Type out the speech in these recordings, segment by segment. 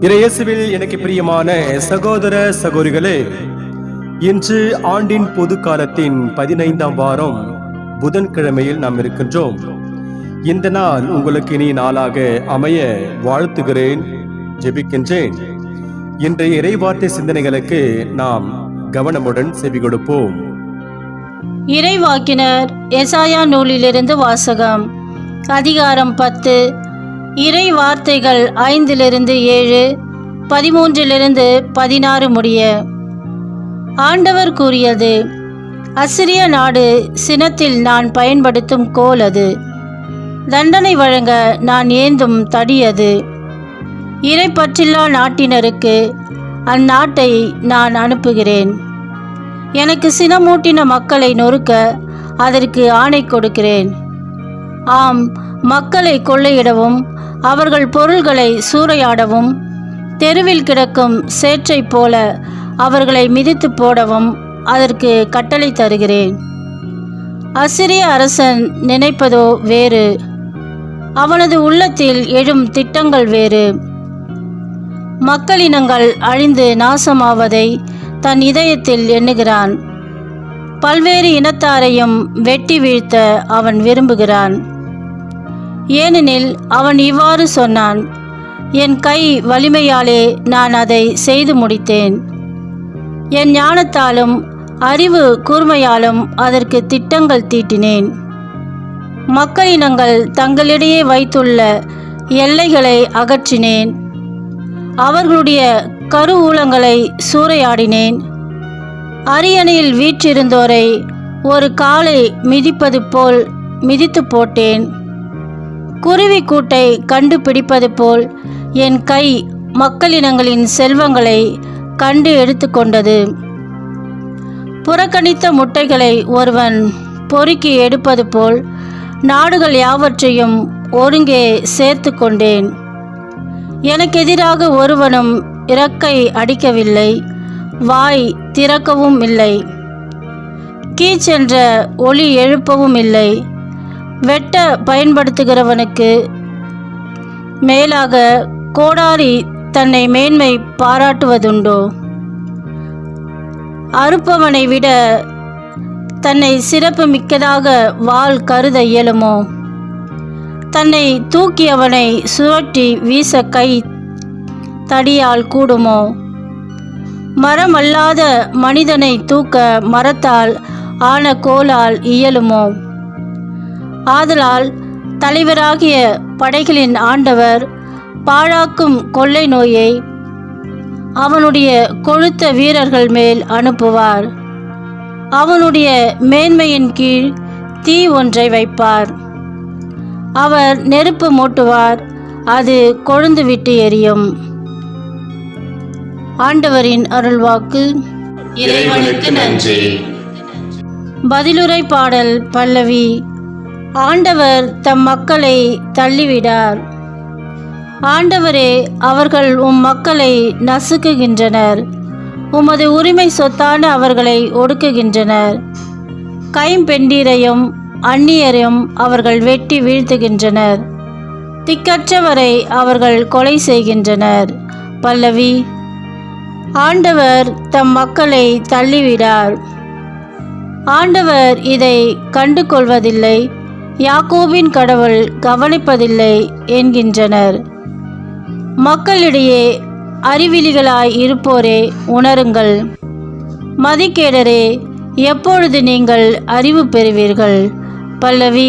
இயேசுவில் எனக்கு பிரியமான சகோதர சகோதரிகளே, இன்று ஆண்டின் பொது காலத்தின் 15ஆம் வாரம் புதன்கிழமையில் நாம் இருக்கின்றோம். இந்த நாள் உங்களுக்கு இனி நாளாக அமைய வாழ்த்துகிறேன், ஜெபிக்கின்றேன். இன்றைய இறைவார்த்தை சிந்தனைகளுக்கு நாம் கவனமுடன் செவி கொடுப்போம். இறைவாக்கினர் எசாயா நூலிலிருந்து வாசகம். அதிகாரம் 10. இறை வார்த்தைகள் 5-7, 13-16 முடிய. ஆண்டவர் கூறியது: அசிரிய நாடு சினத்தில் நான் பயன்படுத்தும் கோல் அது, தண்டனை வழங்க நான் ஏந்தும் தடி அது. இறைப்பற்றில்லா நாட்டினருக்கு அந்நாட்டை நான் அனுப்புகிறேன். எனக்கு சினமூட்டின மக்களை நொறுக்க அதற்கு ஆணை கொடுக்கிறேன். ஆம், மக்களை கொள்ளையிடவும் அவர்கள் பொருள்களை சூறையாடவும் தெருவில் கிடக்கும் சேற்றை போல அவர்களை மிதித்து போடவும் அதற்கு கட்டளை தருகிறேன். அசிரிய அரசன் நினைப்பதோ வேறு, அவனது உள்ளத்தில் எழும் திட்டங்கள் வேறு. மக்களினங்கள் அழிந்து நாசமாவதை தன் இதயத்தில் எண்ணுகிறான். பல்வேறு இனத்தாரையும் வெட்டி வீழ்த்த அவன் விரும்புகிறான். ஏனெனில் அவன் இவ்வாறு சொன்னான்: என் கை வலிமையாலே நான் அதை செய்து முடித்தேன். என் ஞானத்தாலும் அறிவு கூர்மையாலும் அதற்கு திட்டங்கள் தீட்டினேன். மக்களினங்கள் தங்களிடையே வைத்துள்ள எல்லைகளை அகற்றினேன். அவர்களுடைய கருவூலங்களை சூறையாடினேன். அரியணையில் வீற்றிருந்தோரை ஒரு காலை மிதிப்பது போல் மிதித்து போட்டேன். குருவி கூட்டை கண்டுபிடிப்பது போல் என் கை மக்களினங்களின் செல்வங்களை கண்டு எடுத்து கொண்டது. புறக்கணித்த முட்டைகளை ஒருவன் பொறுக்கி எடுப்பது போல் நாடுகள் யாவற்றையும் ஒருங்கே சேர்த்து கொண்டேன். எனக்கு எதிராக ஒருவனும் இறக்கை அடிக்கவில்லை, வாய் திறக்கவும் இல்லை, கீச்சென்ற ஒலி எழுப்பவும் இல்லை. வெட்ட பயன்படுத்துகிறவனுக்கு மேலாக கோடாரி தன்னை மேன்மை பாராட்டுவதுண்டோ? அறுப்பவனை விட தன்னை சிறப்பு மிக்கதாக வாள் கருத இயலுமோ? தன்னை தூக்கியவனை சுழற்றி வீச கை தடியால் கூடுமோ? மரமல்லாத மனிதனை தூக்க மரத்தால் ஆன கோலால் இயலுமோ? ஆதலால் தலைவராகிய படைகளின் ஆண்டவர் பாழாக்கும் கொள்ளை நோயை அவனுடைய கொழுத்த வீரர்கள் மேல் அனுப்புவார். அவனுடைய மேன்மையின் கீழ் தீ ஒன்றை வைப்பார். அவர் நெருப்பு மூட்டுவார், அது கொழுந்து விட்டு எரியும். ஆண்டவரின் அருள்வாக்கு. இறைவனுக்கு நன்றி. பதிலுரை பாடல் பல்லவி. ஆண்டவர் தம் மக்களை தள்ளிவிடார். ஆண்டவரே, அவர்கள் உம் மக்களை நசுக்குகின்றனர். உமது உரிமை சொத்தான அவர்களை ஒடுக்குகின்றனர். கைம்பெண்டீரையும் அந்நியரையும் அவர்கள் வெட்டி வீழ்த்துகின்றனர். திக்கற்றவரை அவர்கள் கொலை செய்கின்றனர். பல்லவி. ஆண்டவர் தம் மக்களை தள்ளிவிடார். ஆண்டவர் இதை கண்டு கொள்வதில்லை, யாக்கோபின் கடவுள் கவனிப்பதில்லை என்கின்றனர். மக்களிடையே அறிவிலிகளாய் இருப்போரே, உணருங்கள். மதிகேடரே, எப்பொழுது நீங்கள் அறிவு பெறுவீர்கள்? பல்லவி.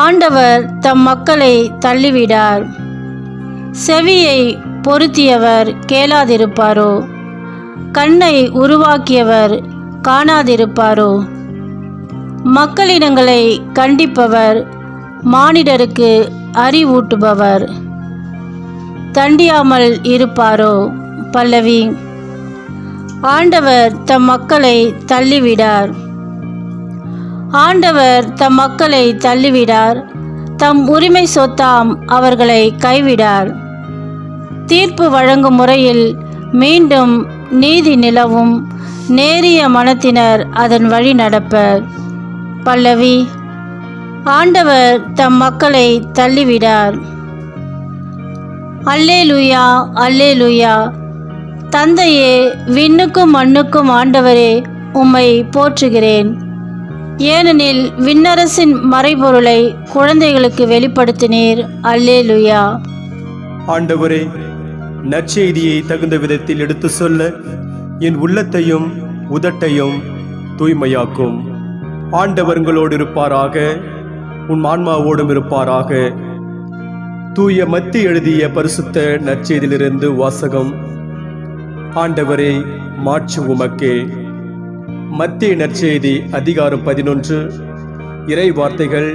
ஆண்டவர் தம் மக்களை தள்ளிவிடார். செவியை பொருத்தியவர் கேளாதிருப்பாரோ? கண்ணை உருவாக்கியவர் காணாதிருப்பாரோ? மக்களினங்களை கண்டிப்பவர், மானிடருக்கு அறிவூட்டுபவர் தண்டியாமல் இருப்பாரோ? பல்லவி. ஆண்டவர் தம் மக்களை தள்ளிவிடார். ஆண்டவர் தம் மக்களை தள்ளிவிடார். தம் உரிமை சொத்தாம் அவர்களை கைவிடார். தீர்ப்பு வழங்கும் முறையில் மீண்டும் நீதி நிலவும். நேரிய மனத்தினர் அதன் வழி நடப்பர். பல்லவி. ஆண்டவர் தம் மக்களை தள்ளிவிடார். அல்லேலூயா, அல்லேலூயா. தந்தையே, விண்ணுக்கும் மண்ணுக்கும் ஆண்டவரே, உம்மை போற்றுகிறேன். ஏனெனில் விண்ணரசின் மறைபொருளை குழந்தைகளுக்கு வெளிப்படுத்தினீர். அல்லேலூயா. ஆண்டவரே, நற்செய்தியை தகுந்த விதத்தில் எடுத்து சொல்ல என் உள்ளத்தையும் உதட்டையும் தூய்மையாக்கும். ஆண்டவர்களோடு இருப்பாராக, உன் ஆன்மாவோடும் இருப்பாராக. தூய மத்தி எழுதிய பரிசுத்த நற்செய்தியிலிருந்து வாசகம். ஆண்டவரே, மாட்சி உமக்கே. மத்திய நற்செய்தி அதிகாரம் 11 இறை வார்த்தைகள்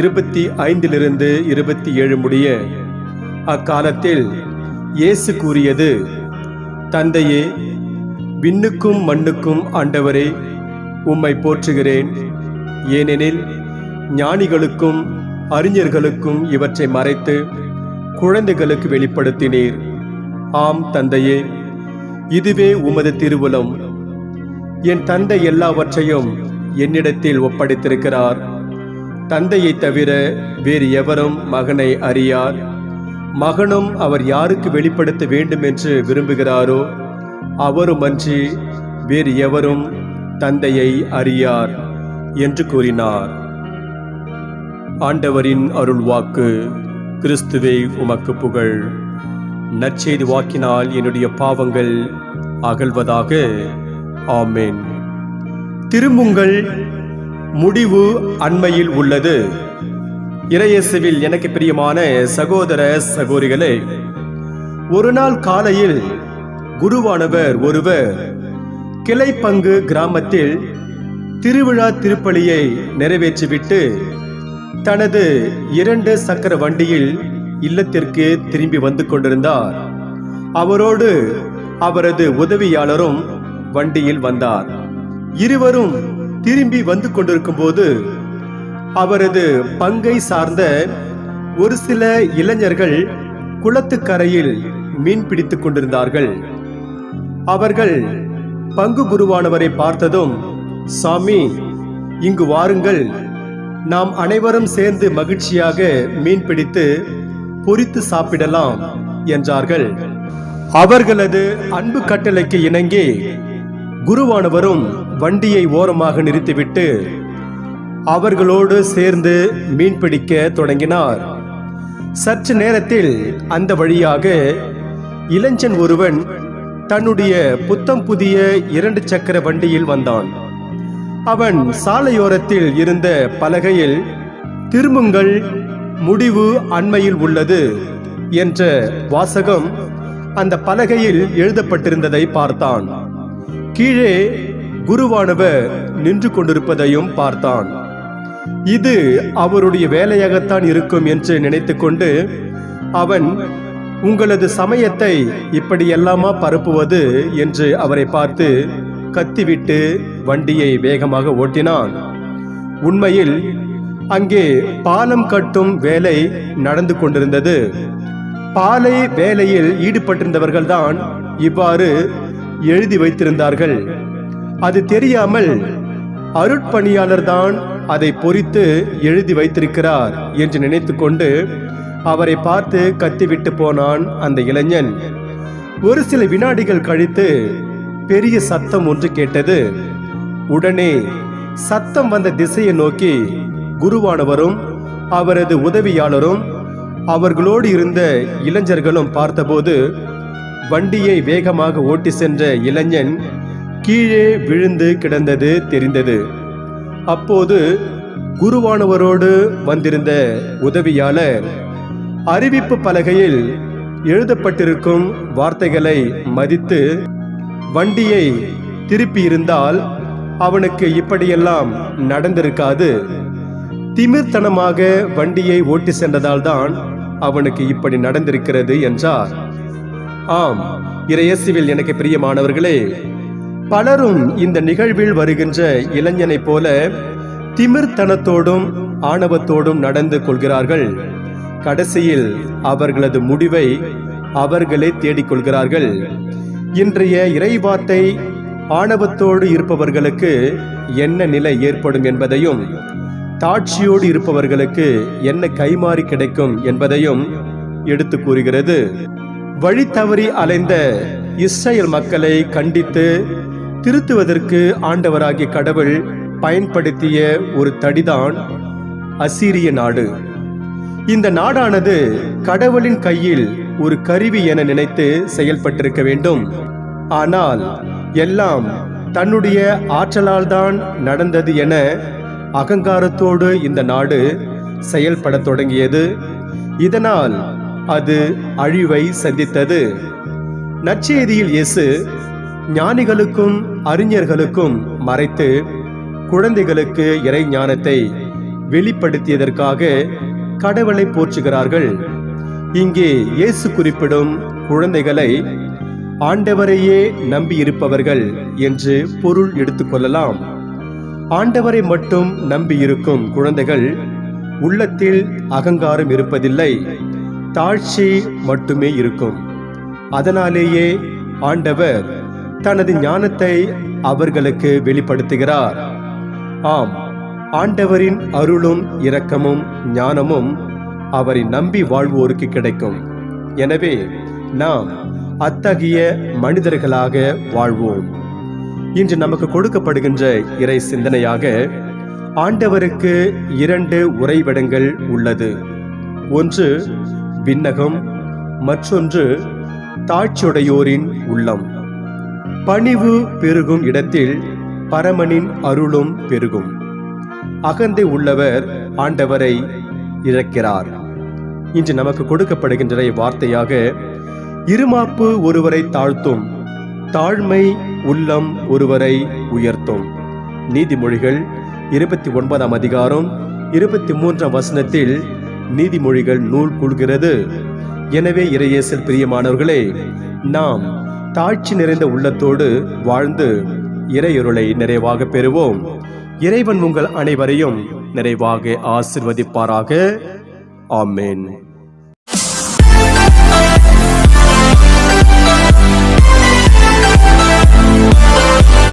25 27 முடிய. அக்காலத்தில் இயேசு கூறியது: தந்தையே, விண்ணுக்கும் மண்ணுக்கும் ஆண்டவரே, உம்மை போற்றுகிறேன். ஏனெனில் ஞானிகளுக்கும் அறிஞர்களுக்கும் இவற்றை மறைத்து குழந்தைகளுக்கு வெளிப்படுத்தினீர். ஆம் தந்தையே, இதுவே உமது திருவுளம். என் தந்தை எல்லாவற்றையும் என்னிடத்தில் ஒப்படைத்திருக்கிறார். தந்தையை தவிர வேறு எவரும் மகனை அறியார். மகனும் அவர் யாருக்கு வெளிப்படுத்த வேண்டும் என்று விரும்புகிறாரோ அவருமன்றி வேறு எவரும் தந்தையை அறியார் என்று கூறினார். ஆண்டவரின் அருள் வாக்கு. கிறிஸ்துவே, உமக்கு புகழ். நற்செய்தி வாக்கினால் என்னுடைய பாவங்கள் அகல்வதாக. ஆமென். திரும்புங்கள், முடிவு அண்மையில் உள்ளது. இறையேசுவில் எனக்கு பிரியமான சகோதர சகோதரிகளே, ஒரு நாள் காலையில் குருவானவர் ஒருவர் கிளைப்பங்கு கிராமத்தில் திருவிழா திருப்பலியை நிறைவேற்றிவிட்டு தனது 2 சக்கர வண்டியில் இல்லத்திற்கு திரும்பி வந்து கொண்டிருந்தார். அவரோடு அவரது உதவியாளரும் வண்டியில் வந்தார். இருவரும் திரும்பி வந்து கொண்டிருக்கும் போது அவரது பங்கை சார்ந்த ஒரு சில இளைஞர்கள் குளத்துக்கரையில் மீன் பிடித்துக் கொண்டிருந்தார்கள். அவர்கள் பங்கு குருவானவரை பார்த்ததும், சாமி, இங்கு வாருங்கள், நாம் அனைவரும் சேர்ந்து மகிழ்ச்சியாக மீன் பிடித்து பொரித்து சாப்பிடலாம் என்றார்கள். அவர்களது அன்பு கட்டளைக்கு இணங்கி குருவானவரும் வண்டியை ஓரமாக நிறுத்திவிட்டு அவர்களோடு சேர்ந்து மீன் பிடிக்க தொடங்கினார். சற்று நேரத்தில் அந்த வழியாக இளைஞன் ஒருவன் தன்னுடைய புத்தம் புதிய 2 சக்கர வண்டியில் வந்தான். அவன் சாலையோரத்தில் இருந்த பலகையில் திரும்புங்கள், முடிவு அண்மையில் உள்ளது என்ற வாசகம் அந்த பலகையில் எழுதப்பட்டிருந்ததை பார்த்தான். கீழே குருவானவர் நின்று கொண்டிருப்பதையும் பார்த்தான். இது அவருடைய வேலையாகத்தான் இருக்கும் என்று நினைத்து கொண்டு அவன், உங்களது சமயத்தை இப்படி எல்லாமா பரப்புவது என்று அவரை பார்த்து கத்திவிட்டு வண்டியை வேகமாக ஓட்டினான். உண்மையில் அங்கே பாலம் கட்டும் வேலை நடந்து கொண்டிருந்தது. பாலை வேலையில் ஈடுபட்டிருந்தவர்கள்தான் இவ்வாறு எழுதி வைத்திருந்தார்கள். அது தெரியாமல் அருட்பணியாளர் தான் அதை பொறித்து எழுதி வைத்திருக்கிறார் என்று நினைத்து கொண்டு அவரை பார்த்து கத்திவிட்டு போனான் அந்த இளைஞன். ஒரு சில வினாடிகள் கழித்து பெரிய சத்தம் ஒன்று கேட்டது. உடனே சத்தம் வந்த திசையை நோக்கி குருவானவரும் அவரது உதவியாளரும் அவர்களோடு இருந்த இளைஞர்களும் பார்த்தபோது வண்டியை வேகமாக ஓட்டி சென்ற இளைஞன் கீழே விழுந்து கிடந்தது தெரிந்தது. அப்போது குருவானவரோடு வந்திருந்த உதவியாளர் அறிவிப்பு பலகையில் எழுதப்பட்டிருக்கும் வார்த்தைகளை மதித்து வண்டியை திருப்பி இருந்தால் அவனுக்கு இப்படியெல்லாம் நடந்திருக்காது. திமிர்த்தனமாக வண்டியை ஓட்டி சென்றதால் தான் அவனுக்கு இப்படி நடந்திருக்கிறது என்றார். ஆம், இறையேசுவில் எனக்கு பிரியமானவர்களே, பலரும் இந்த நிகழ்வில் வருகின்ற இளைஞனைப் போல திமிர்த்தனத்தோடும் ஆணவத்தோடும் நடந்து கொள்கிறார்கள். கடைசியில் அவர்களது முடிவை அவர்களே தேடிக்கொள்கிறார்கள். இன்றைய இறைவார்த்தை ஆணவத்தோடு இருப்பவர்களுக்கு என்ன நிலை ஏற்படும் என்பதையும், தாட்சியோடு இருப்பவர்களுக்கு என்ன கைமாறி கிடைக்கும் என்பதையும் எடுத்து கூறுகிறது. வழி தவறி அலைந்த இஸ்ரேல் மக்களை கண்டித்து திருத்துவதற்கு ஆண்டவராகிய கடவுள் பயன்படுத்திய ஒரு தடிதான் அசீரிய நாடு. இந்த நாடானது கடவுளின் கையில் ஒரு கருவி என நினைத்து செயல்பட்டிருக்க வேண்டும். ஆனால் எல்லாம் தன்னுடைய ஆற்றலால் தான் நடந்தது என அகங்காரத்தோடு இந்த நாடு செயல்பட தொடங்கியது. இதனால் அது அழிவை சந்தித்தது. நற்செய்தியில் இயேசு ஞானிகளுக்கும் அறிஞர்களுக்கும் மறைத்து குழந்தைகளுக்கு இறை ஞானத்தை வெளிப்படுத்தியதற்காக கடவுளை போற்றுகிறார்கள். இங்கே இயேசு குறிப்பிடும் குழந்தைகளை ஆண்டவரையே நம்பியிருப்பவர்கள் என்று பொருள் எடுத்துக்கொள்ளலாம். ஆண்டவரை மட்டும் நம்பியிருக்கும் குழந்தைகள் உள்ளத்தில் அகங்காரம் இருப்பதில்லை, தாழ்ச்சி மட்டுமே இருக்கும். அதனாலேயே ஆண்டவர் தனது ஞானத்தை அவர்களுக்கு வெளிப்படுத்துகிறார். ஆம், ஆண்டவரின் அருளும் இரக்கமும் ஞானமும் அவரை நம்பி வாழ்வோருக்கு கிடைக்கும். எனவே நாம் அத்தகைய மனிதர்களாக வாழ்வோம். இன்று நமக்கு கொடுக்கப்படுகின்ற இறை சிந்தனையாக ஆண்டவருக்கு 2 உறைவிடங்கள் உள்ளது. ஒன்று விண்ணகம், மற்றொன்று தாழ்ச்சியுடையோரின் உள்ளம். பணிவு பெருகும் இடத்தில் பரமனின் அருளும் பெருகும். அகந்தை உள்ளவர் ஆண்டவரை இழக்கிறார். இன்று நமக்கு கொடுக்கப்படுகின்ற வார்த்தையாக, இருமாப்பு ஒருவரை தாழ்த்தும், தாழ்மை உள்ளம் ஒருவரை உயர்த்தும். நீதிமொழிகள் 29ஆம் அதிகாரம் 23ஆம் வசனத்தில் நீதிமொழிகள் நூல் கூறுகிறது. எனவே இறையேசல் பிரியமானவர்களே, நாம் தாழ்ச்சி நிறைந்த உள்ளத்தோடு வாழ்ந்து இறையருளை நிறைவாக பெறுவோம். இறைவன் உங்கள் அனைவரையும் நிறைவாக ஆசிர்வதிப்பாராக. ஆமென்.